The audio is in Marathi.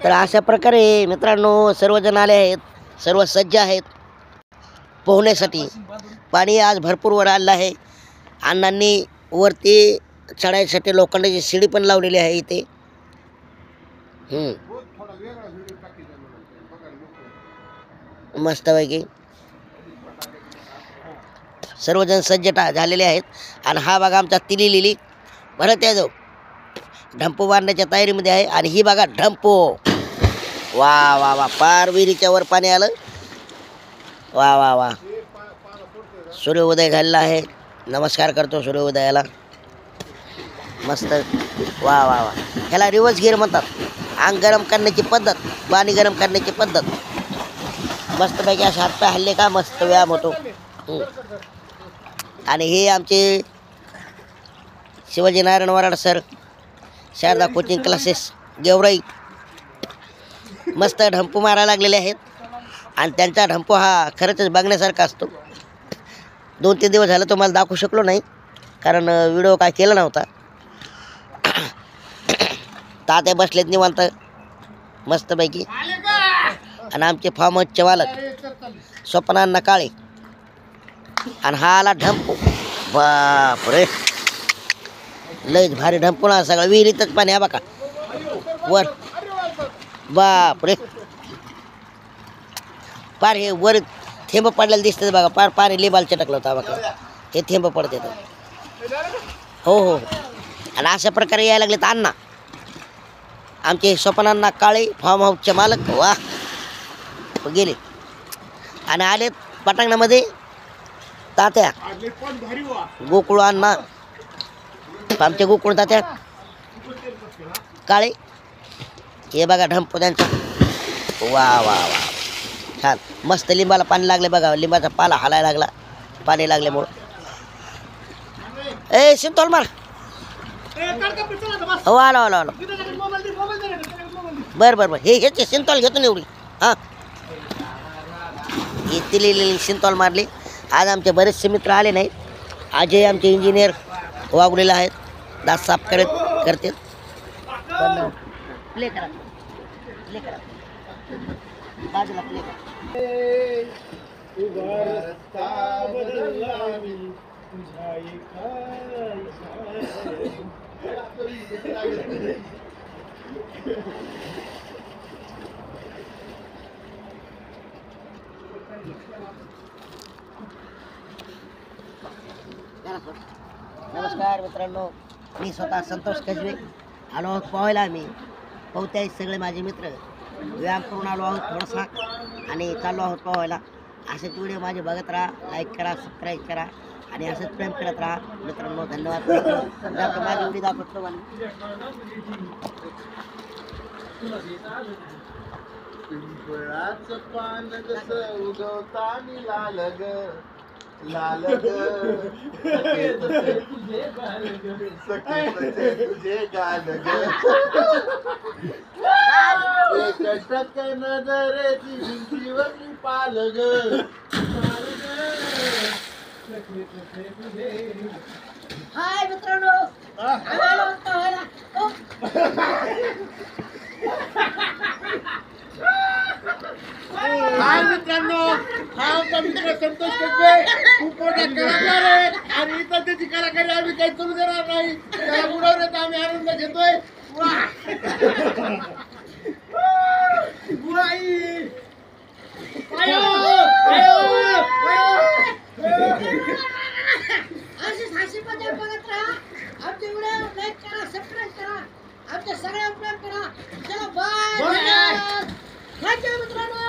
तर अशा प्रकारे मित्रांनो सर्वजण आले आहेत, सर्व सज्ज आहेत पोहण्यासाठी. पाणी आज भरपूर वर आलं आहे. अण्णांनी वरती चढायसाठी लोखंडाची शिडी पण लावलेली आहे इथे. मस्तपैकी सर्वजण सज्ज झालेले आहेत. आणि हा बघा आमचा तिली लिली भरत यादव ढंपू बांधण्याच्या तयारीमध्ये आहे. आणि ही बघा ढंपू, वा वा वा, पार विहिरीच्या वर पाणी आलं. वा वा वा, सूर्योदय झालेला आहे. नमस्कार करतो सूर्योदयाला. मस्त, वा वा वा. ह्याला रिवर्स गिअर म्हणतात. अंग गरम करण्याची पद्धत, पाणी गरम करण्याची पद्धत. मस्तपैकी असे हातपाय हल्ले का मस्त व्यायाम होतो. आणि हे आमचे Shivaji Narayan Varad sir, Sharada coaching classes Georai, मस्त ढंपू मारायला लागलेले आहेत. आणि त्यांचा ढंपू हा खरंच बघण्यासारखा असतो. 2-3 दिवस झालं तुम्हाला दाखवू शकलो नाही, कारण व्हिडिओ काय केला नव्हता. तात्या बसलेत निवांत मस्तपैकी. आणि आमचे फार्म हाऊसचे मालक स्वप्नांना काळे. आणि हा आला ढंपू, बापरे लयच भारी ढंपू ना. सगळं विहिरीतच पाणी आहे बघा वर, बापरे. पार हे वर थेंब पडलेलं दिसतं बघा. पार पाणी लिबाल चटकलं होतं बघा. हे थेंब पडते हो हो. आणि अशा प्रकारे यायला लागले तर अण्णा आमचे स्वप्नांना काळे फार्म हाऊसचे मालक. वा गेले. आणि आलेत पटांगणामध्ये तात्या गोकुळ अण्णा, आमचे गोकुळ तात्या काळे. हे बघा ढंपू त्यांचा, वा वा वा, छान मस्त. लिंबाला पाणी लागले बघा, लिंबाचा पाला हालायला लागला पाणी लागल्यामुळं. ए सिंतोल मार, हो आलो आलो आलो. बरं बरं बरं, हे ह्याचे सिंतोल घेतो ना एवढी. हां, ही तिली सिंतोल मारली. आज आमचे बरेचसे मित्र आले नाहीत. आजही आमचे इंजिनियर वागलेले आहेत, दात साफ करते. प्ले करा, प्ले करा, बाजूला प्ले करा. नमस्कार मित्रांनो, मी स्वतः संतोष कसबे आलो आहोत पोहायला. आम्ही पोहते सगळे माझे मित्र व्यायाम करून आलो आहोत थोडासा आणि चाललो आहोत पोहायला. असेच व्हिडिओ माझे बघत राहा, लाईक करा, सबस्क्राईब करा आणि असंच प्रेम करत राहा मित्रांनो. धन्यवाद. माझी व्हिडिओ दाखवतो. पिंपळाचं पान कसं उगवतानी लाल ग, लाल ग, सखे तसे तुझे गाल ग, सखे तसे तुझे गाल ग. एकटक नजरेची भिंतीवरली पाल ग, पाल ग, सखे तसे तुझे. हाय मित्रांनो, हाय मित्रांनो, हा आमचा मित्र संतोष कसबे खूप मोठा कलाकार आहे. आणि इथं त्याची कलाकारी आम्ही काही करू देणार नाही. त्याला बुडवण्याचा आम्ही आनंद घेतोय. अशीच हसी मजा बघत राहा. आमचे व्हिडिओ लाईक करा, सबस्क्राईब करा, आमच्या सगळ्या प्रेम करा. चला बाय. थँक्यू मित्रांनो.